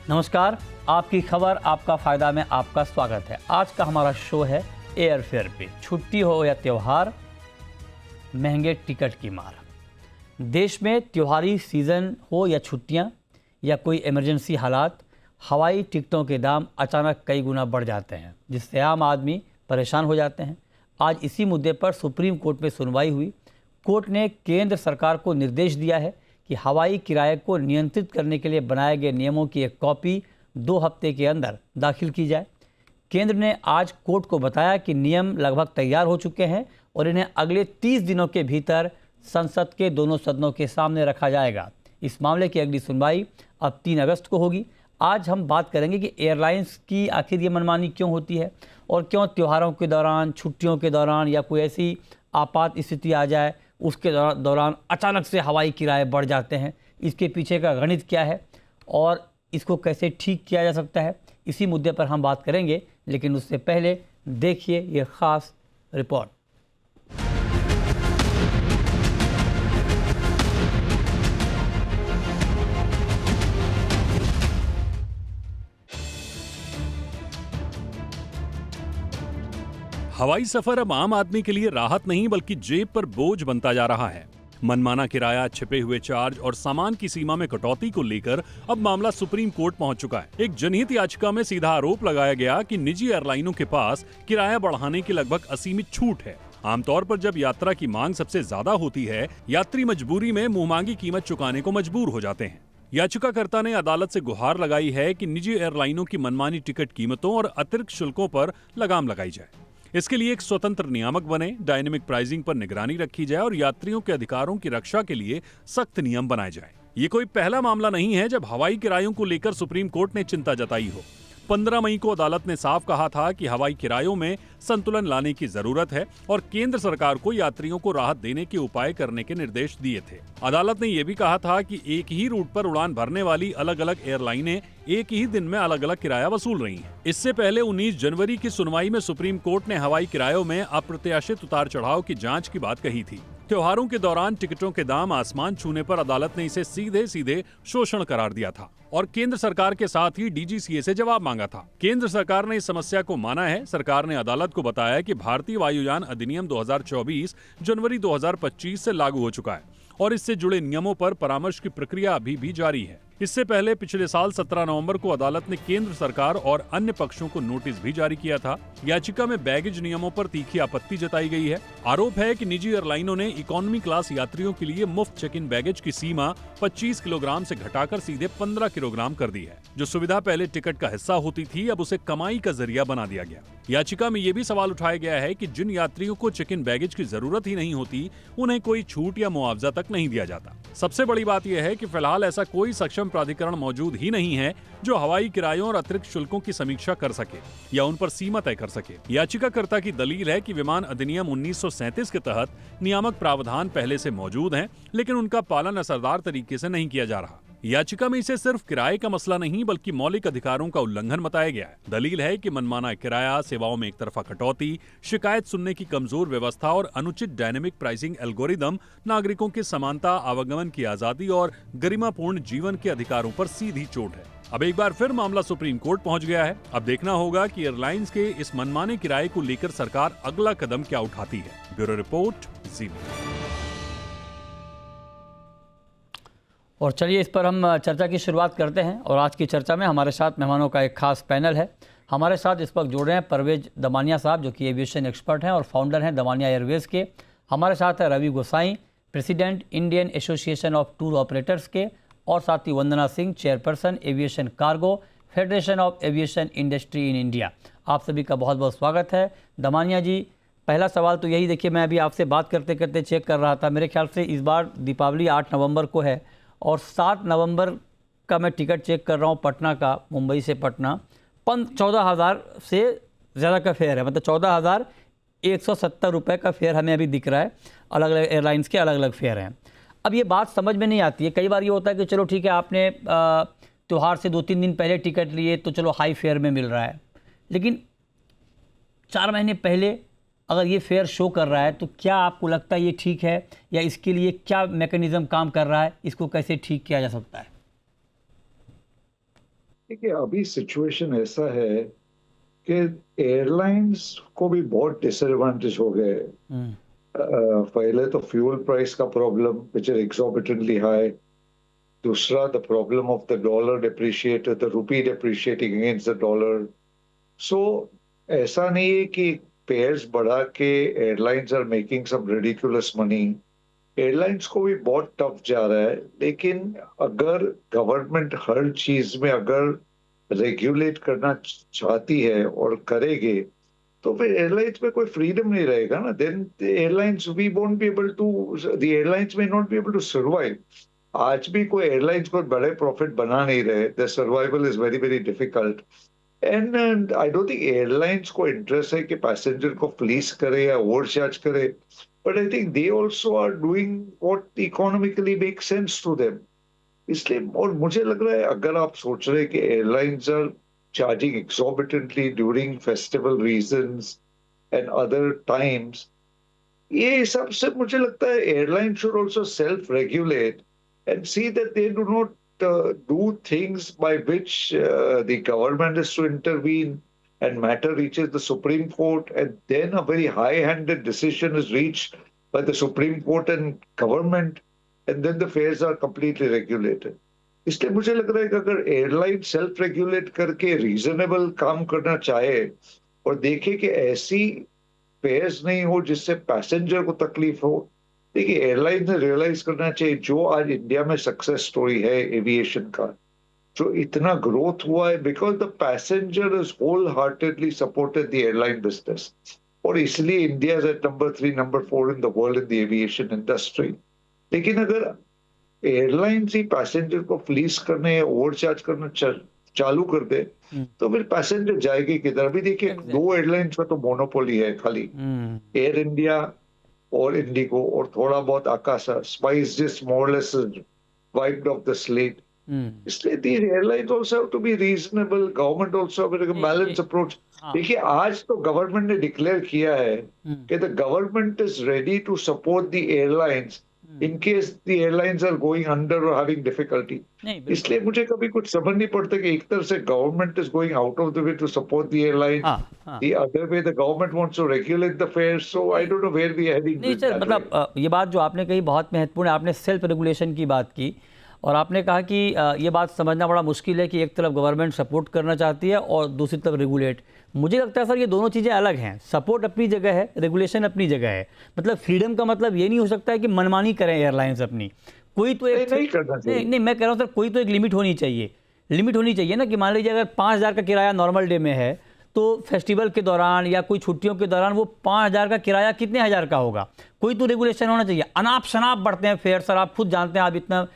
नमस्कार, आपकी खबर आपका फ़ायदा में आपका स्वागत है। आज का हमारा शो है एयरफेयर पे। छुट्टी हो या त्यौहार, महंगे टिकट की मार। देश में त्योहारी सीज़न हो या छुट्टियां या कोई इमरजेंसी हालात, हवाई टिकटों के दाम अचानक कई गुना बढ़ जाते हैं, जिससे आम आदमी परेशान हो जाते हैं। आज इसी मुद्दे पर सुप्रीम कोर्ट में सुनवाई हुई। कोर्ट ने केंद्र सरकार को निर्देश दिया है कि हवाई किराए को नियंत्रित करने के लिए बनाए गए नियमों की एक कॉपी 2 हफ्ते के अंदर दाखिल की जाए। केंद्र ने आज कोर्ट को बताया कि नियम लगभग तैयार हो चुके हैं और इन्हें अगले 30 दिनों के भीतर संसद के दोनों सदनों के सामने रखा जाएगा। इस मामले की अगली सुनवाई अब 3 अगस्त को होगी। आज हम बात करेंगे कि एयरलाइंस की आखिर ये मनमानी क्यों होती है और क्यों त्योहारों के दौरान, छुट्टियों के दौरान या कोई ऐसी आपात स्थिति आ जाए उसके दौरान अचानक से हवाई किराए बढ़ जाते हैं। इसके पीछे का गणित क्या है और इसको कैसे ठीक किया जा सकता है, इसी मुद्दे पर हम बात करेंगे। लेकिन उससे पहले देखिए ये ख़ास रिपोर्ट। हवाई सफर अब आम आदमी के लिए राहत नहीं बल्कि जेब पर बोझ बनता जा रहा है। मनमाना किराया, छिपे हुए चार्ज और सामान की सीमा में कटौती को लेकर अब मामला सुप्रीम कोर्ट पहुंच चुका है। एक जनहित याचिका में सीधा आरोप लगाया गया कि निजी एयरलाइनों के पास किराया बढ़ाने की लगभग असीमित छूट है। आमतौर पर जब यात्रा की मांग सबसे ज्यादा होती है, यात्री मजबूरी में मुंहमांगी कीमत चुकाने को मजबूर हो जाते हैं। याचिकाकर्ता ने अदालत से गुहार लगाई है कि निजी एयरलाइनों की मनमानी टिकट कीमतों और अतिरिक्त शुल्कों पर लगाम लगाई जाए। इसके लिए एक स्वतंत्र नियामक बने, डायनेमिक प्राइसिंग पर निगरानी रखी जाए और यात्रियों के अधिकारों की रक्षा के लिए सख्त नियम बनाए जाए। ये कोई पहला मामला नहीं है जब हवाई किरायों को लेकर सुप्रीम कोर्ट ने चिंता जताई हो। 15 मई को अदालत ने साफ कहा था कि हवाई किरायों में संतुलन लाने की जरूरत है और केंद्र सरकार को यात्रियों को राहत देने के उपाय करने के निर्देश दिए थे। अदालत ने यह भी कहा था कि एक ही रूट पर उड़ान भरने वाली अलग अलग एयरलाइनें एक ही दिन में अलग अलग किराया वसूल रही हैं। इससे पहले 19 जनवरी की सुनवाई में सुप्रीम कोर्ट ने हवाई किरायों में अप्रत्याशित उतार चढ़ाव की जांच की बात कही थी। त्योहारों के दौरान टिकटों के दाम आसमान छूने पर अदालत ने इसे सीधे सीधे शोषण करार दिया था और केंद्र सरकार के साथ ही डीजीसीए से जवाब मांगा था। केंद्र सरकार ने इस समस्या को माना है। सरकार ने अदालत को बताया कि भारतीय वायुयान अधिनियम 2024 जनवरी 2025 से लागू हो चुका है और इससे जुड़े नियमों पर परामर्श की प्रक्रिया अभी भी जारी है। इससे पहले पिछले साल 17 नवंबर को अदालत ने केंद्र सरकार और अन्य पक्षों को नोटिस भी जारी किया था। याचिका में बैगेज नियमों पर तीखी आपत्ति जताई गई है। आरोप है कि निजी एयरलाइनों ने इकोनॉमी क्लास यात्रियों के लिए मुफ्त चेक इन बैगेज की सीमा 25 किलोग्राम से घटाकर सीधे 15 किलोग्राम कर दी है। जो सुविधा पहले टिकट का हिस्सा होती थी, अब उसे कमाई का जरिया बना दिया गया। याचिका में यह भी सवाल उठाया गया है कि जिन यात्रियों को चेक इन बैगेज की जरूरत ही नहीं होती, उन्हें कोई छूट या मुआवजा तक नहीं दिया जाता। सबसे बड़ी बात यह है कि फिलहाल ऐसा कोई सक्षम प्राधिकरण मौजूद ही नहीं है जो हवाई किरायों और अतिरिक्त शुल्कों की समीक्षा कर सके या उन पर सीमा तय कर सके। याचिकाकर्ता की दलील है कि विमान अधिनियम 1937 के तहत नियामक प्रावधान पहले से मौजूद हैं, लेकिन उनका पालन असरदार तरीके से नहीं किया जा रहा। याचिका में इसे सिर्फ किराए का मसला नहीं बल्कि मौलिक अधिकारों का उल्लंघन बताया गया है। दलील है कि मनमाना किराया, सेवाओं में एक तरफा कटौती, शिकायत सुनने की कमजोर व्यवस्था और अनुचित डायनेमिक प्राइसिंग एल्गोरिदम नागरिकों की समानता, आवागमन की आजादी और गरिमापूर्ण जीवन के अधिकारों पर सीधी चोट है। अब एक बार फिर मामला सुप्रीम कोर्ट पहुंच गया है। अब देखना होगा कि एयरलाइंस के इस मनमाने किराए को लेकर सरकार अगला कदम क्या उठाती है। ब्यूरो रिपोर्ट, जी मीडिया। और चलिए इस पर हम चर्चा की शुरुआत करते हैं। और आज की चर्चा में हमारे साथ मेहमानों का एक खास पैनल है। हमारे साथ इस वक्त जुड़ रहे हैं परवेज दमानिया साहब, जो कि एविएशन एक्सपर्ट हैं और फाउंडर हैं दमानिया एयरवेज के। हमारे साथ है Ravi Gosai, president Indian association of tour operators के, और साथ ही Vandana Singh, chairperson aviation cargo, federation of aviation industry in India. आप सभी का बहुत बहुत स्वागत है। दमानिया जी, पहला सवाल तो यही, देखिए मैं अभी आपसे बात करते करते चेक कर रहा था, मेरे ख्याल से इस बार दीपावली 8 नवंबर को है और 7 नवंबर का मैं टिकट चेक कर रहा हूँ पटना का, मुंबई से पटना, 14,000 से ज़्यादा का फेयर है। मतलब 14,170 रुपये का फेयर हमें अभी दिख रहा है। अलग अलग एयरलाइंस के अलग अलग फेयर हैं। अब ये बात समझ में नहीं आती है। कई बार ये होता है कि चलो ठीक है, आपने त्यौहार से 2-3 दिन पहले टिकट लिए तो चलो हाई फेयर में मिल रहा है, लेकिन 4 महीने पहले अगर ये फेयर शो कर रहा है तो क्या आपको लगता है ये ठीक है, या इसके लिए क्या मैकेनिज्म काम कर रहा है, इसको कैसे ठीक किया जा सकता है? देखिए अभी सिचुएशन ऐसा है कि एयरलाइंस को भी बहुत डिसएडवांटेज हो गए। पहले तो फ्यूल प्राइस का problem which is exorbitantly high, दूसरा the problem of the dollar depreciated, the rupee depreciating against the dollar. So ऐसा नहीं है कि फेयर्स बढ़ा के airlines are making some ridiculous money. Airlines को भी बहुत टफ जा रहा है, लेकिन अगर गवर्नमेंट हर चीज में अगर रेगुलेट करना चाहती है और करेगी, तो फिर एयरलाइंस में कोई फ्रीडम नहीं रहेगा ना। Then airlines we won't be able to, the airlines में not be able to survive. आज भी कोई एयरलाइंस को बड़े प्रॉफिट बना नहीं रहे, the survival is very very difficult. And I don't think airlines को इंटरेस्ट है कि पैसेंजर को फ्लीस करे या ओवर चार्ज करे, but I think they also are doing what economically make sense to them. इसलिए और मुझे लग रहा है अगर आप सोच रहे हैं कि airlines are charging exorbitantly during festival reasons and other times, ये हिसाब से मुझे लगता है airline should also self regulate and see that they do not do things by which the government is to intervene and matter reaches the Supreme Court, and then a very high-handed decision is reached by the Supreme Court and government, and then the fares are completely regulated. इसलिए मुझे लग रहा है कि अगर airline self regulate करके reasonable काम करना चाहे और देखे कि ऐसी फेयर्स नहीं हो जिससे पैसेंजर को तकलीफ हो। देखिए एयरलाइन ने रियलाइज करना चाहिए, जो आज इंडिया में सक्सेस स्टोरी है एविएशन का, जो इतना ग्रोथ हुआ है because the passenger is wholeheartedly supported the airline business, और इसलिए India is at number 3 number 4 in the world in the aviation industry. लेकिन अगर एयरलाइंस ही पैसेंजर को फ्लीस करने या ओवर चार्ज करना चालू कर दे, तो फिर पैसेंजर जाएगी किधर? अभी देखिए दो एयरलाइंस का तो मोनोपोली है खाली, एयर इंडिया और इंडिगो, और थोड़ा बहुत Akasa. Spice just more less wiped off the slate. इसलिए these airlines also have to be reasonable, government also have a balanced approach। देखिए आज तो गवर्नमेंट ने डिक्लेयर किया है कि the government is ready to support the airlines in case the airlines are going under और having difficulty. इसलिए मुझे कभी कुछ समझ नहीं पड़ता कि एक तरफ से government is going out of the way to support the airline, the other way the government wants to regulate the fares. So I don't know where we are heading. नहीं सर, मतलब ये बात जो आपने कही बहुत महत्वपूर्ण है। आपने सेल्फ रेगुलेशन की बात की और आपने कहा कि ये बात समझना बड़ा मुश्किल है कि एक तरफ गवर्नमेंट सपोर्ट करना चाहती है और दूसरी तरफ रेगुलेट। मुझे लगता है सर ये दोनों चीज़ें अलग हैं। सपोर्ट अपनी जगह है, रेगुलेशन अपनी जगह है। मतलब फ्रीडम का मतलब ये नहीं हो सकता है कि मनमानी करें एयरलाइंस अपनी। कोई तो एक नहीं, मैं कह रहा हूँ सर, कोई तो एक लिमिट होनी चाहिए। लिमिट होनी चाहिए ना कि मान लीजिए अगर 5,000 का किराया नॉर्मल डे में है, तो फेस्टिवल के दौरान या कोई छुट्टियों के दौरान वो 5,000 का किराया कितने हज़ार का होगा? कोई तो रेगुलेशन होना चाहिए। अनाप शनाप बढ़ते हैं फेयर सर, आप खुद जानते हैं, आप इतना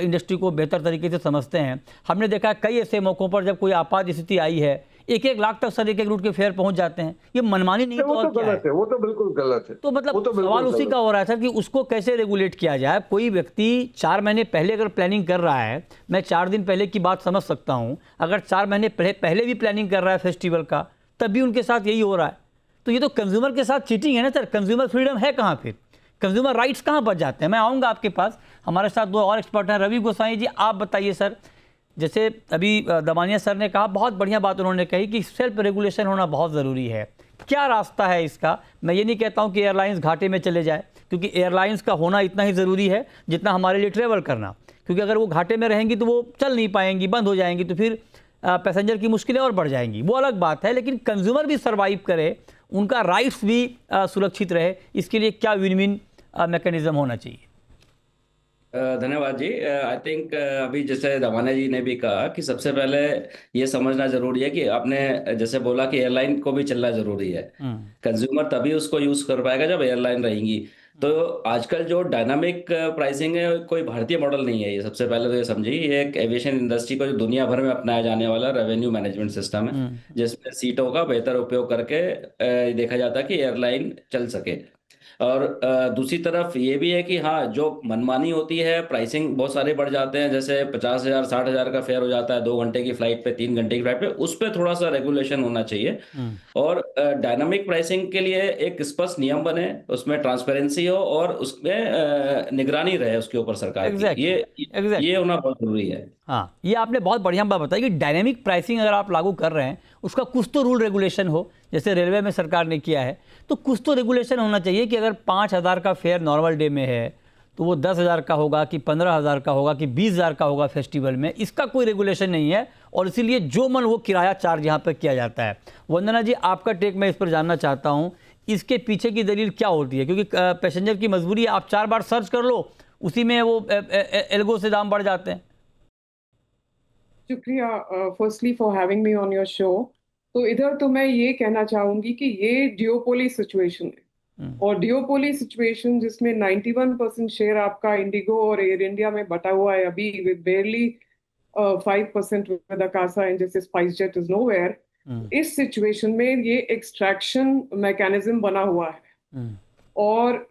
इंडस्ट्री को बेहतर तरीके से समझते हैं। हमने देखा है कई ऐसे मौक़ों पर जब कोई आपात स्थिति आई है, 1-1 लाख तक सर एक रूट के फेयर पहुंच जाते हैं। ये मनमानी नहीं तो और क्या है? वो तो बिल्कुल गलत है। तो मतलब सवाल उसी का हो रहा है सर कि उसको कैसे रेगुलेट किया जाए। कोई व्यक्ति 4 महीने पहले अगर प्लानिंग कर रहा है, मैं 4 दिन पहले की बात समझ सकता हूँ। अगर 4 महीने पहले भी प्लानिंग कर रहा है फेस्टिवल का, तब भी उनके साथ यही हो रहा है, तो ये तो कंज्यूमर के साथ चीटिंग है ना सर। कंज्यूमर फ्रीडम है कहाँ? फिर कंज्यूमर राइट्स कहाँ बच जाते हैं? मैं आऊँगा आपके पास, हमारे साथ 2 और एक्सपर्ट हैं। रवि गोसाई जी, आप बताइए सर। जैसे अभी दमानिया सर ने कहा, बहुत बढ़िया बात उन्होंने कही कि सेल्फ रेगुलेशन होना बहुत ज़रूरी है। क्या रास्ता है इसका? मैं ये नहीं कहता हूँ कि एयरलाइंस घाटे में चले जाए, क्योंकि एयरलाइंस का होना इतना ही ज़रूरी है जितना हमारे लिए ट्रेवल करना। क्योंकि अगर वो घाटे में रहेंगी तो वो चल नहीं पाएंगी, बंद हो जाएंगी, तो फिर पैसेंजर की मुश्किलें और बढ़ जाएंगी, वो अलग बात है। लेकिन कंज्यूमर भी सर्वाइव करे, उनका राइट्स भी सुरक्षित रहे, इसके लिए क्या विन विन मैकेनिज्म होना चाहिए? धन्यवाद जी। आई थिंक अभी जैसे दमानिया जी ने भी कहा कि सबसे पहले ये समझना जरूरी है कि आपने जैसे बोला कि एयरलाइन को भी चलना जरूरी है। कंज्यूमर तभी उसको यूज कर पाएगा जब एयरलाइन रहेंगी। तो आजकल जो डायनामिक प्राइसिंग है, कोई भारतीय मॉडल नहीं है ये। सबसे पहले तो ये समझिए, ये एक एविएशन इंडस्ट्री को जो दुनिया भर में अपनाया जाने वाला रेवेन्यू मैनेजमेंट सिस्टम है, जिसमें सीटों का बेहतर उपयोग करके देखा जाता है कि एयरलाइन चल सके। और दूसरी तरफ ये भी है कि हाँ, जो मनमानी होती है, प्राइसिंग बहुत सारे बढ़ जाते हैं, जैसे 50,000 60,000 का फेयर हो जाता है 2 घंटे की फ्लाइट पे, 3 घंटे की फ्लाइट पे, उस पे थोड़ा सा रेगुलेशन होना चाहिए। और डायनामिक प्राइसिंग के लिए एक स्पष्ट नियम बने, उसमें ट्रांसपेरेंसी हो और उसमें निगरानी रहे उसके ऊपर सरकार की। ये होना बहुत जरूरी है। हाँ, ये आपने बहुत बढ़िया बात बताई कि डायनेमिक प्राइसिंग अगर आप लागू कर रहे हैं, उसका कुछ तो रूल रेगुलेशन हो, जैसे रेलवे में सरकार ने किया है, तो कुछ तो रेगुलेशन होना चाहिए कि अगर 5,000 का फेयर नॉर्मल डे में है तो वो 10,000 का होगा कि 15,000 का होगा कि 20,000 का होगा फेस्टिवल में। इसका कोई रेगुलेशन नहीं है और इसीलिए जो मन वो किराया चार्ज यहाँ पर किया जाता है। वंदना जी, आपका टेक मैं इस पर जानना चाहता हूँ, इसके पीछे की दलील क्या होती है? क्योंकि पैसेंजर की मजबूरी है, आप 4 बार सर्च कर लो, उसी में वो एल्गो से दाम बढ़ जाते हैं। शुक्रिया firstly for having me on your show. तो इधर तो मैं ये कहना चाहूंगी कि ये डियोपोली सिचुएशन है, और डियोपोली सिचुएशन जिसमें 91% शेयर आपका इंडिगो और एयर इंडिया में बटा हुआ है अभी, विद बेयरली 5% विद अकासा एंड जैसे स्पाइस जेट इज नोवेयर। इस सिचुएशन में ये एक्सट्रैक्शन मैकेनिज्म बना हुआ है और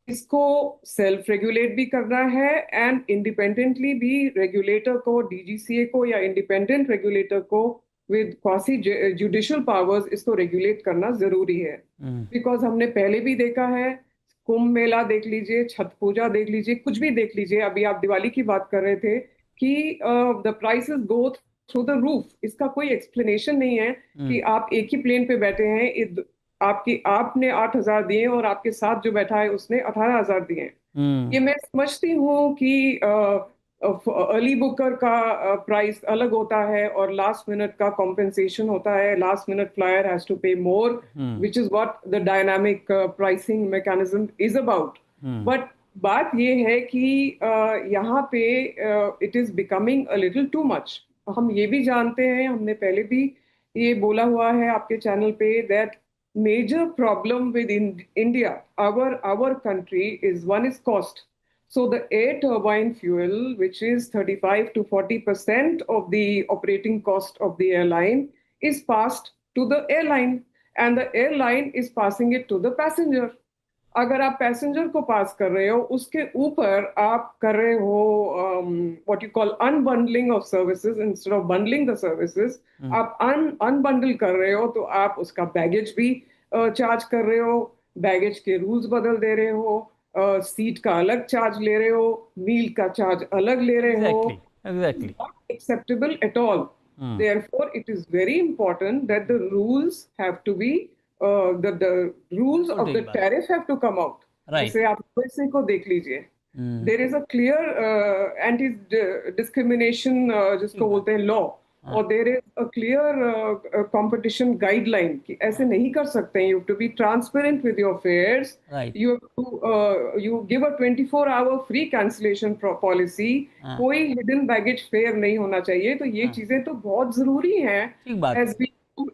इसको सेल्फ रेगुलेट भी करना है एंड इंडिपेंडेंटली भी रेगुलेटर को, डीजीसीए को या इंडिपेंडेंट रेगुलेटर को विद क्वासी जुडिशियल पावर्स इसको रेगुलेट करना जरूरी है। बिकॉज हमने पहले भी देखा है, कुंभ मेला देख लीजिए, छठ पूजा देख लीजिए, कुछ भी देख लीजिए, अभी आप दिवाली की बात कर रहे थे कि the prices go through the roof. इसका कोई एक्सप्लेनेशन नहीं है कि आप एक ही प्लेन पे बैठे हैं, आपने 8,000 दिए और आपके साथ जो बैठा है उसने 18,000 दिए। ये मैं समझती हूँ कि अर्ली बुकर का प्राइस अलग होता है और लास्ट मिनट का कॉम्पेंसेशन होता है, last minute flyer has to pay more, which is what the dynamic pricing mechanism is about. But बात ये है कि यहाँ पे it is becoming a little too much. हम ये भी जानते हैं, हमने पहले भी ये बोला हुआ है आपके चैनल पे, that major problem with India, our country, is one is cost. So the air turbine fuel, which is 35 to 40% of the operating cost of the airline, is passed to the airline, and the airline is passing it to the passenger. अगर आप passenger को पास कर रहे हो, उसके ऊपर आप कर रहे हो what you call unbundling of services instead of bundling the services, आप unbundle कर रहे हो तो आप उसका बैगेज भी चार्ज कर रहे हो, बैगेज के रूल्स बदल दे रहे हो, सीट का अलग चार्ज ले रहे हो, मील का चार्ज अलग ले रहे हो। Exactly. Not acceptable at all. Therefore, it is very important that the rules have to be the rules of the tariff have to come out. जैसे आप पैसे को देख लीजिए, there is a clear anti discrimination जिसको बोलते हैं law, और there is a clear competition guideline कि ऐसे नहीं कर सकते हैं। You have to be transparent with your fares. Right. You have to you give a 24-hour free cancellation policy. कोई hidden baggage fare नहीं होना चाहिए। तो ये चीजें तो बहुत जरूरी हैं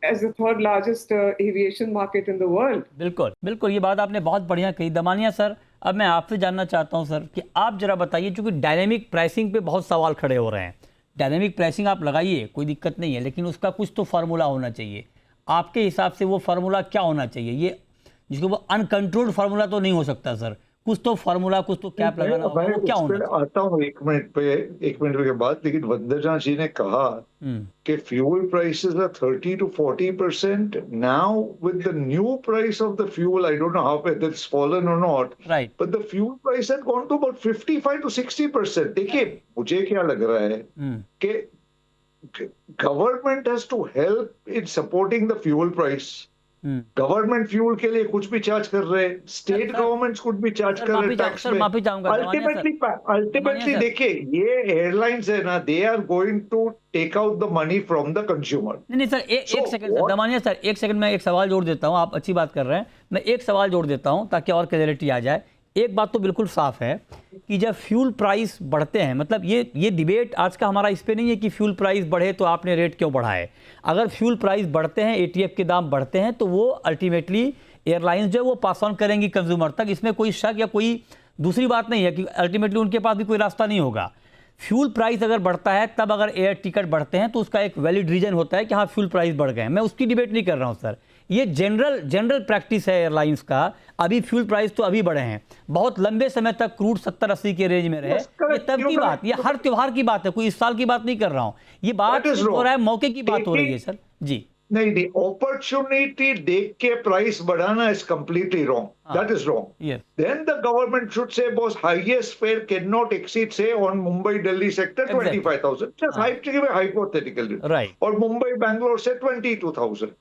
as the third largest aviation market in the world. बिल्कुल बिल्कुल, ये बात आपने बहुत बढ़िया कही। दमानिया सर, अब मैं आपसे जानना चाहता हूँ सर कि आप जरा बताइए, क्योंकि डायनेमिक प्राइसिंग पे बहुत सवाल खड़े हो रहे हैं। डायनेमिक प्राइसिंग आप लगाइए, कोई दिक्कत नहीं है, लेकिन उसका कुछ तो फार्मूला होना चाहिए। आपके हिसाब से वो फार्मूला क्या होना चाहिए? ये जिसको वो अनकंट्रोल्ड फार्मूला तो नहीं हो सकता सर, कुछ तो फार्मूला, कुछ तो कैप लगाना होगा, वो क्या होना चाहिए? आता हूँ एक मिनट के बाद। लेकिन वंदना जी ने कहा कि fuel prices are 30 to 40%। Now with the new price of the fuel, I don't know how it's fallen और not, right, but the fuel price had gone to about 55 to 60%। देखिए, मुझे क्या लग रहा है कि government has to help in supporting the fuel price. Government fuel के लिए कुछ भी चार्ज कर रहे हैं, स्टेट गवर्नमेंट्स कुछ भी चार्ज कर रहे हैं टैक्स में। अल्टीमेटली देखिए, ये एयरलाइंस है ना, they are going to take out the money from the consumer. नहीं सर, एक सेकंड दमानिया सर, एक सेकंड में एक सवाल जोड़ देता हूँ। आप अच्छी बात कर रहे हैं, मैं एक सवाल जोड़ देता हूँ ताकि और क्लैरिटी आ जाए। एक बात तो बिल्कुल साफ है कि जब फ्यूल प्राइस बढ़ते हैं, मतलब ये डिबेट आज का हमारा इस पे नहीं है कि फ्यूल प्राइस बढ़े तो आपने रेट क्यों बढ़ाए। अगर फ्यूल प्राइस बढ़ते हैं, एटीएफ के दाम बढ़ते हैं, तो वो अल्टीमेटली एयरलाइंस जो है वो पास ऑन करेंगी कंज्यूमर तक। इसमें कोई शक या कोई दूसरी बात नहीं है कि अल्टीमेटली उनके पास भी कोई रास्ता नहीं होगा। फ्यूल प्राइस अगर बढ़ता है, तब अगर एयर टिकट बढ़ते हैं तो उसका एक वैलिड रीजन होता है कि हाँ फ्यूल प्राइस बढ़ गए हैं। मैं उसकी डिबेट नहीं कर रहा हूँ सर। ये जनरल प्रैक्टिस है एयरलाइंस का। अभी फ्यूल प्राइस तो अभी बढ़े हैं, बहुत लंबे समय तक क्रूड 70-80 के रेंज में रहे। ये तब की बात, ये हर त्योहार की बात है, कोई इस साल की बात नहीं कर रहा हूँ। ये बात हो रहा है, मौके की बात हो रही है सर जी। नहीं, अपॉर्चुनिटी देख के प्राइस बढ़ाना is completely wrong, that is wrong. Then the government should say boss highest fare can not exceed say on Mumbai Delhi sector 25,000, just hypothetically, right, और मुंबई बैंगलोर से 22,000।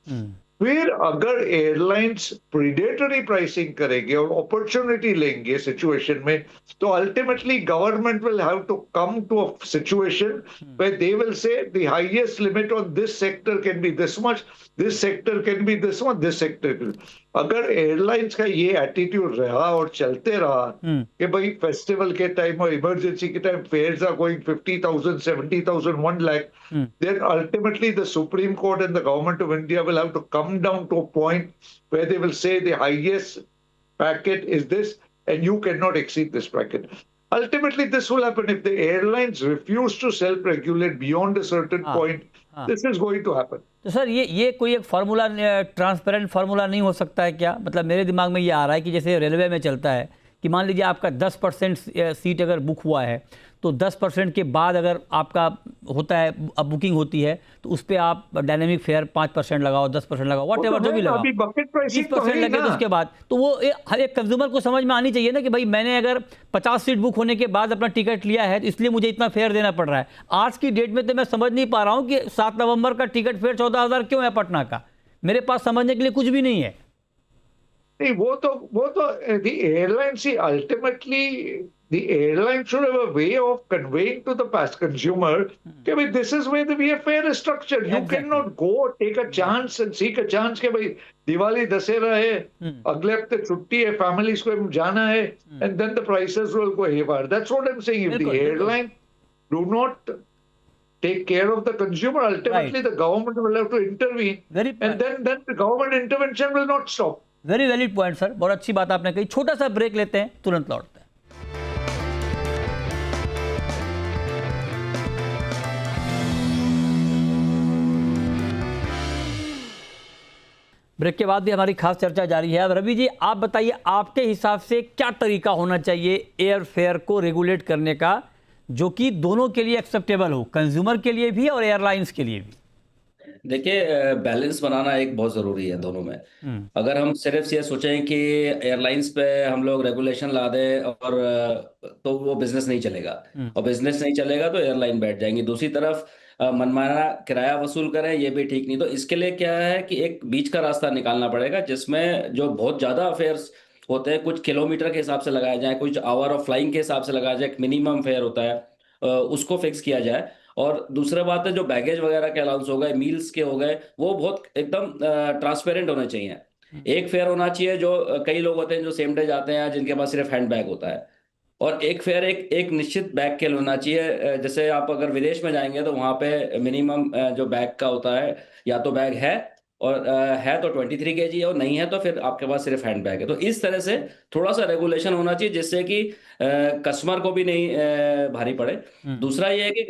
फिर अगर एयरलाइंस प्रीडेटरी प्राइसिंग करेंगे और अपॉर्चुनिटी लेंगे सिचुएशन में, तो ultimately government will have to come to a situation where they will say the highest limit on this sector can be this much, this sector can be this much, this sector. अगर एयरलाइंस का ये attitude रहा और चलते रहा कि भाई फेस्टिवल के टाइम और इमरजेंसी के time fears are going 50,000, 70,000, 1 lakh, then ultimately the Supreme Court and the government of India will have to come down to a point where they will say the highest packet is this and you cannot exceed this bracket. Ultimately this will happen if the airlines refuse to self-regulate beyond a certain point. This is going to happen. तो sir ये कोई एक formula, transparent formula नहीं हो सकता है क्या? मतलब मेरे दिमाग में ये आ रहा है कि जैसे रेलवे में चलता है कि मान लीजिए आपका 10% सीट अगर बुक हुआ है, तो 10% के बाद अगर आपका होता है, अब बुकिंग होती है, तो उस पर आप डायनेमिक फेयर 5% लगाओ, 10% लगाओ, वॉट एवर जो भी लगाओ, 20% लगे तो उसके बाद तो वो हर एक कंज्यूमर को समझ में आनी चाहिए ना कि भाई मैंने अगर 50 सीट बुक होने के बाद अपना टिकट लिया है, तो इसलिए मुझे इतना फेयर देना पड़ रहा है। आज की डेट में तो मैं समझ नहीं पा रहा हूँ कि 7 नवंबर का टिकट फेयर 14,000 क्यों है पटना का। मेरे पास समझने के लिए कुछ भी नहीं है। नहीं, वो तो the airline, see, ultimately the airline should have a way of conveying to the past consumer, okay, bhai, this is where the VFR is structured. You cannot go take a chance and seek a chance के भाई दिवाली दशहरा है, अगले हफ्ते छुट्टी है, families को जाना है, and then the prices will go haywire. That's what I'm saying. If the airline do not take care of the consumer, ultimately the government will have to intervene, and then the government intervention will not stop. Very valid point sir, बहुत अच्छी बात आपने कही। छोटा सा break लेते हैं, तुरंत लौटते हैं। ब्रेक के बाद भी हमारी खास चर्चा जारी है। अब रवि जी, आप बताइए, आपके हिसाब से क्या तरीका होना चाहिए एयर फेयर को रेगुलेट करने का, जो कि दोनों के लिए एक्सेप्टेबल हो, कंज्यूमर के लिए भी और एयरलाइंस के लिए भी? देखिए, बैलेंस बनाना एक बहुत जरूरी है दोनों में। अगर हम सिर्फ ये सोचें कि एयरलाइंस पे हम लोग रेगुलेशन ला दें और तो वो बिजनेस नहीं चलेगा, और बिजनेस नहीं चलेगा तो एयरलाइन बैठ जाएंगी। दूसरी तरफ मनमाना किराया वसूल करें, ये भी ठीक नहीं। तो इसके लिए क्या है कि एक बीच का रास्ता निकालना पड़ेगा, जिसमें जो बहुत ज्यादा फेयर्स होते हैं कुछ किलोमीटर के हिसाब से लगाया जाए, कुछ आवर ऑफ फ्लाइंग के हिसाब से लगाया जाए, एक मिनिमम फेयर होता है उसको फिक्स किया जाए। और दूसरा बात है, जो बैगेज वगैरह के अलाउंस हो गए, मील्स के हो गए, वो बहुत एकदम ट्रांसपेरेंट होने चाहिए। एक फेयर होना चाहिए, जो कई लोग होते हैं जो सेम डे जाते हैं जिनके पास सिर्फ हैंड बैग होता है, और एक फेयर एक निश्चित बैग के लिए होना चाहिए। जैसे आप अगर विदेश में जाएंगे तो वहां पे मिनिमम जो बैग का होता है, या तो बैग है और है तो 23 kg है, और नहीं है तो फिर आपके पास सिर्फ हैंड बैग है। तो इस तरह से थोड़ा सा रेगुलेशन होना चाहिए, जिससे कि कस्टमर को भी नहीं भारी पड़े। दूसरा ये है कि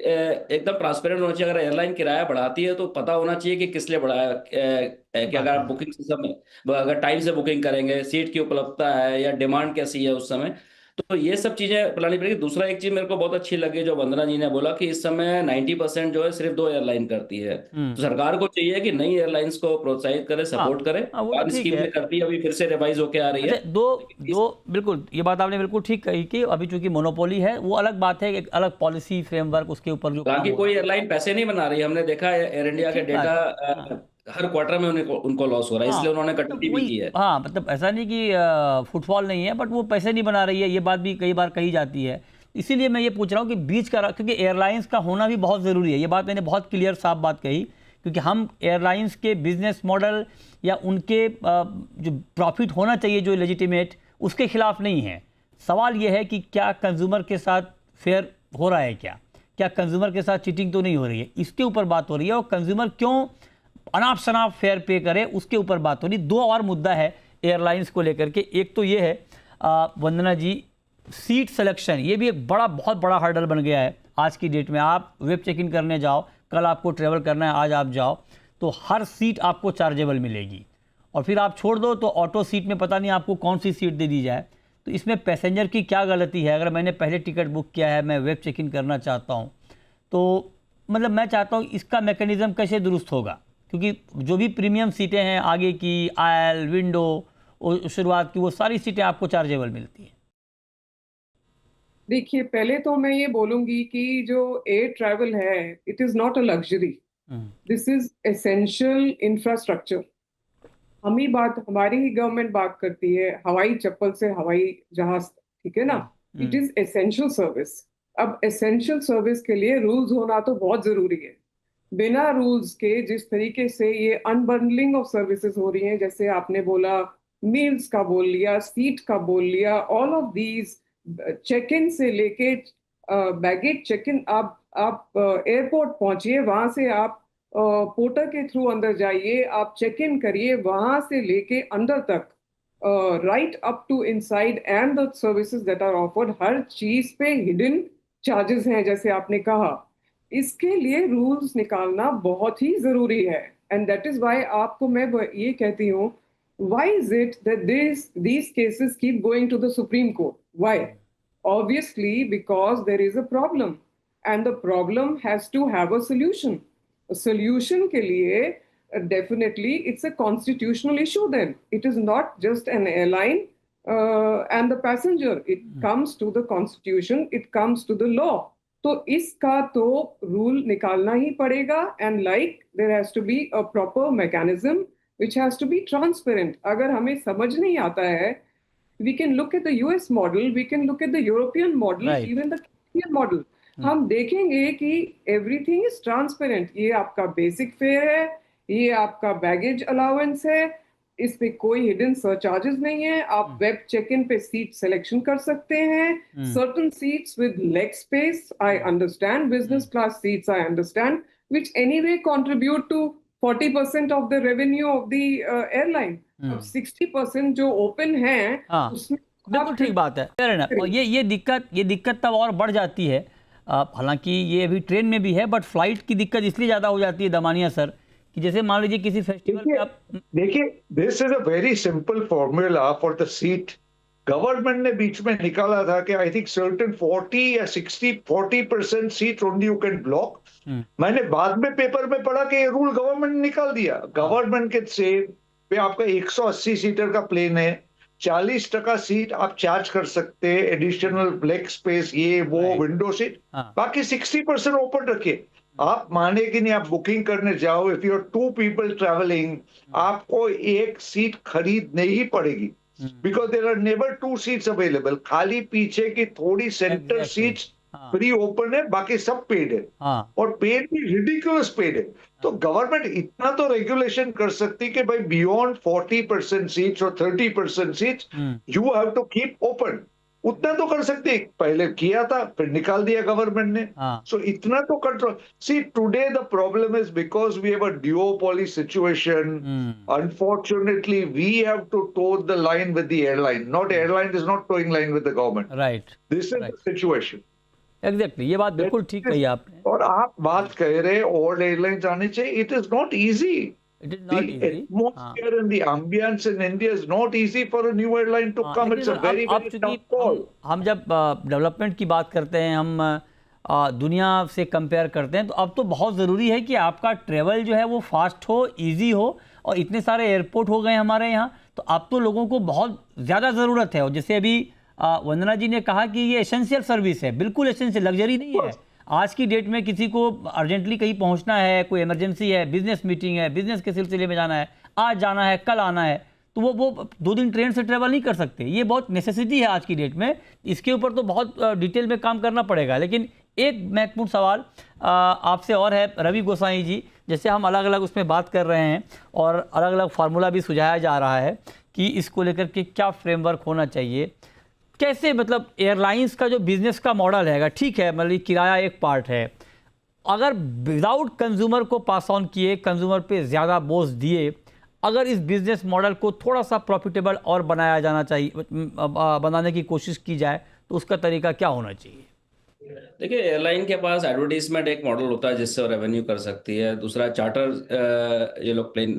एकदम ट्रांसपेरेंट होना चाहिए। अगर एयरलाइन किराया बढ़ाती है तो पता होना चाहिए कि किस लिए बढ़ाया, कि अगर आप बुकिंग सिस्टम में अगर टाइम से बुकिंग करेंगे, सीट की उपलब्धता है या डिमांड कैसी है उस समय, तो ये सब चीजें बनानी पड़ेगी। दूसरा एक चीज मेरे को बहुत अच्छी लगी जो वंदना जी ने बोला कि इस समय 90% जो है सिर्फ 2 एयरलाइन करती है। तो सरकार को चाहिए कि नई एयरलाइंस को प्रोत्साहित करे, सपोर्ट करे। वो स्कीम में करती है, अभी फिर से रिवाइज होके आ रही है। दो बिल्कुल, ये बात आपने बिल्कुल ठीक कही कि अभी चूंकि मोनोपोली है, वो अलग बात है, एक अलग पॉलिसी फ्रेमवर्क उसके ऊपर जो बाकी कोई एयरलाइन पैसे नहीं बना रही। हमने देखा है एयर इंडिया के डेटा हर क्वार्टर में उनको लॉस हो रहा है, इसलिए उन्होंने कटौती भी की है। हाँ, मतलब ऐसा नहीं कि फुटफॉल नहीं है, बट वो पैसे नहीं बना रही है, ये बात भी कई बार कही जाती है। इसीलिए मैं ये पूछ रहा हूँ कि बीच का, क्योंकि एयरलाइंस का होना भी बहुत ज़रूरी है। ये बात मैंने बहुत क्लियर साफ बात कही, क्योंकि हम एयरलाइंस के बिजनेस मॉडल या उनके जो प्रॉफिट होना चाहिए जो लेजिटिमेट, उसके खिलाफ नहीं है। सवाल ये है कि क्या कंज्यूमर के साथ फेयर हो रहा है, क्या कंज्यूमर के साथ चीटिंग तो नहीं हो रही है, इसके ऊपर बात हो रही है। और कंज्यूमर क्यों अनाप शनाप फेयर पे करे, उसके ऊपर बात हो रही। दो और मुद्दा है एयरलाइंस को लेकर के। एक तो ये है वंदना जी, सीट सिलेक्शन, ये भी एक बहुत बड़ा हर्डल बन गया है आज की डेट में। आप वेब चेक इन करने जाओ, कल आपको ट्रेवल करना है, आज आप जाओ तो हर सीट आपको चार्जेबल मिलेगी, और फिर आप छोड़ दो तो ऑटो सीट में पता नहीं आपको कौन सी सीट दे दी जाए। तो इसमें पैसेंजर की क्या गलती है? अगर मैंने पहले टिकट बुक किया है, मैं वेब चेक इन करना चाहता हूँ, तो मतलब मैं चाहता हूँ इसका मैकेनिज़्म कैसे दुरुस्त होगा? क्योंकि जो भी प्रीमियम सीटें हैं, आगे की, आयल, विंडो, शुरुआत की, वो सारी सीटें आपको चार्जेबल मिलती हैं। देखिए, पहले तो मैं ये बोलूंगी कि जो एयर ट्रैवल है, it is not a luxury, this is essential infrastructure. हमारी ही गवर्नमेंट बात करती है हवाई चप्पल से हवाई जहाज, ठीक है ना? It is essential service. अब एसेंशियल सर्विस के लिए रूल्स होना तो बहुत जरूरी है। बिना रूल्स के जिस तरीके से ये अनबंडलिंग ऑफ सर्विसेज हो रही हैं, जैसे आपने बोला मील्स का बोल लिया, सीट का बोल लिया, all of these, check in से लेके बैगेज चेक इन, आप एयरपोर्ट पहुंचिए, वहां से आप पोर्टर के थ्रू अंदर जाइए, आप चेक इन करिए, वहां से लेके अंदर तक, right up to inside, and the services that are offered, हर चीज पे हिडन चार्जेस हैं, जैसे आपने कहा। इसके लिए रूल्स निकालना बहुत ही जरूरी है, एंड दैट इज व्हाई आपको मैं ये कहती हूँ, why is it that these cases keep going to the Supreme Court? Why? Obviously because there is a problem, and the problem has to have a solution. A solution के लिए definitely it's a constitutional issue. Then it is not just an airline and the passenger, it comes to the constitution, it comes to the law. तो इसका तो rule निकालना ही पड़ेगा, and like there has to be a proper mechanism which has to be transparent. अगर हमें समझ नहीं आता है, we can look at the US model, we can look at the European model, Right. even the Canadian model. हम देखेंगे कि everything is transparent. ये आपका बेसिक फेयर है, ये आपका बैगेज अलाउंस है, इस पे कोई हिडन सरचार्जेस नहीं है, आप वेब चेक इन पे सीट सिलेक्शन कर सकते हैं, certain seats with leg space, I understand, business class seats I understand, which anyway contribute to 40% of the revenue of the airline. अब 60% जो ओपन है, हाँ, उसमें बिल्कुल ठीक बात है, fair enough। और ये दिक्कत तब और बढ़ जाती है। हालांकि ये अभी ट्रेन में भी है, बट फ्लाइट की दिक्कत इसलिए ज़्यादा हो जाती है दमानिया सर, कि जैसे मान लीजिए किसी फेस्टिवल पे आप देखिए, this is a very simple formula for the seat. Government ने बीच में निकाला था कि आई थिंक सर्टेन 40 या 40% seat only you can block. मैंने बाद में पेपर में पढ़ा कि ये रूल गवर्नमेंट ने निकाल दिया। गवर्नमेंट के से पे आपका 180 सीटर का प्लेन है, 40% सीट आप चार्ज कर सकते हैं, एडिशनल ब्लैक स्पेस, ये वो विंडो सीट, बाकी 60% ओपन रखिए। आप माने कि नहीं, आप बुकिंग करने जाओ, if you are 2 people travelling, आपको एक सीट खरीदनी ही पड़ेगी, because there are never 2 seats available. खाली पीछे की थोड़ी सेंटर सीट्स फ्री ओपन है, बाकी सब पेड है, और पेड भी रिडिकुलस पेड है। तो गवर्नमेंट इतना तो रेगुलेशन कर सकती कि भाई बियॉन्ड 40% सीट्स और 30% seats you have to keep open, उतना तो कर सकते। पहले किया था, फिर निकाल दिया गवर्नमेंट ने। सो इतना तो control. See today the problem is because we have a duopoly situation. Unfortunately, we have to toe the line with the airline. Not airline is not towing line with the government. Right. This is the situation. Exactly, ये बात बिल्कुल ठीक कही आपने। और आप बात कह रहे और एयरलाइंस आने चाहिए, it is not easy. It is not The easy. atmosphere and the ambience in India is not easy for a new airline to come. It's a very, very tough call. हम जब development की बात करते हैं, हम दुनिया से compare करते हैं, तो अब तो बहुत ज़रूरी है कि आपका ट्रेवल जो है वो फास्ट हो, इजी हो, और इतने सारे एयरपोर्ट हो गए हमारे यहाँ, तो अब तो लोगों को बहुत ज़्यादा ज़रूरत है। और जैसे अभी वंदना जी ने कहा कि ये एसेंशियल सर्विस है, बिल्कुल एसेंशियल, लग्जरी नहीं है। आज की डेट में किसी को अर्जेंटली कहीं पहुंचना है, कोई इमरजेंसी है, बिजनेस मीटिंग है, बिजनेस के सिलसिले में जाना है, आज जाना है, कल आना है, तो वो 2 दिन ट्रेन से ट्रेवल नहीं कर सकते। ये बहुत नेसेसिटी है आज की डेट में। इसके ऊपर तो बहुत डिटेल में काम करना पड़ेगा। लेकिन एक महत्वपूर्ण सवाल आपसे और है रवि गोसाई जी, जैसे हम अलग अलग उसमें बात कर रहे हैं और अलग अलग फार्मूला भी सुझाया जा रहा है कि इसको लेकर के क्या फ्रेमवर्क होना चाहिए, कैसे, मतलब एयरलाइंस का जो बिज़नेस का मॉडल है, ठीक है, मतलब किराया एक पार्ट है, अगर विदाउट कंज्यूमर को पास ऑन किए, कंज्यूमर पे ज़्यादा बोझ दिए, अगर इस बिज़नेस मॉडल को थोड़ा सा प्रॉफिटेबल और बनाया जाना चाहिए, बनाने की कोशिश की जाए, तो उसका तरीका क्या होना चाहिए? देखिए, एयरलाइन के पास एडवर्टीजमेंट एक मॉडल होता है जिससे वो रेवेन्यू कर सकती है। दूसरा चार्टर ये लोग प्लेन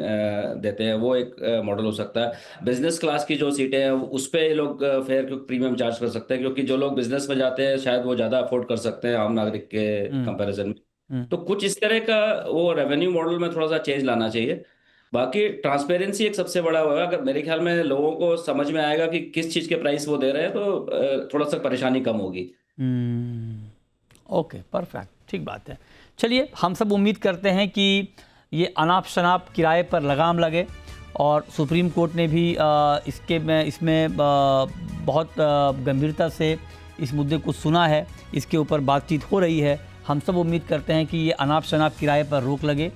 देते हैं, वो एक मॉडल हो सकता है। बिजनेस क्लास की जो सीटें हैं उस पे ये लोग फेयर प्रीमियम चार्ज कर सकते हैं, क्योंकि जो लोग बिजनेस में जाते हैं शायद वो ज़्यादा अफोर्ड कर सकते हैं आम नागरिक के कंपैरिजन में। तो कुछ इस तरह का वो रेवेन्यू मॉडल में थोड़ा सा चेंज लाना चाहिए। बाकी ट्रांसपेरेंसी एक सबसे बड़ा होगा। अगर मेरे ख्याल में लोगों को समझ में आएगा कि किस चीज़ के प्राइस वो दे रहे हैं, तो थोड़ा सा परेशानी कम होगी। ओके, परफेक्ट, ठीक बात है। चलिए, हम सब उम्मीद करते हैं कि ये अनाप शनाप किराए पर लगाम लगे, और सुप्रीम कोर्ट ने भी इसमें बहुत गंभीरता से इस मुद्दे को सुना है, इसके ऊपर बातचीत हो रही है। हम सब उम्मीद करते हैं कि ये अनाप शनाप किराए पर रोक लगे,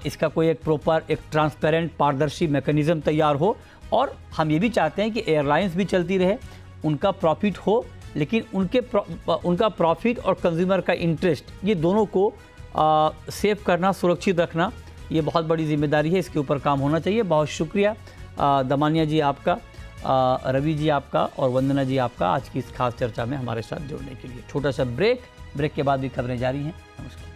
इसका कोई एक प्रॉपर, एक ट्रांसपेरेंट, पारदर्शी मैकेनिज़्म तैयार हो, और हम ये भी चाहते हैं कि एयरलाइंस भी चलती रहे, उनका प्रॉफिट हो, लेकिन उनका प्रॉफिट और कंज्यूमर का इंटरेस्ट, ये दोनों को सेव करना, सुरक्षित रखना, ये बहुत बड़ी जिम्मेदारी है। इसके ऊपर काम होना चाहिए। बहुत शुक्रिया दमानिया जी आपका, रवि जी आपका, और वंदना जी आपका आज की इस खास चर्चा में हमारे साथ जुड़ने के लिए। छोटा सा ब्रेक के बाद भी खबरें जारी हैं। नमस्कार।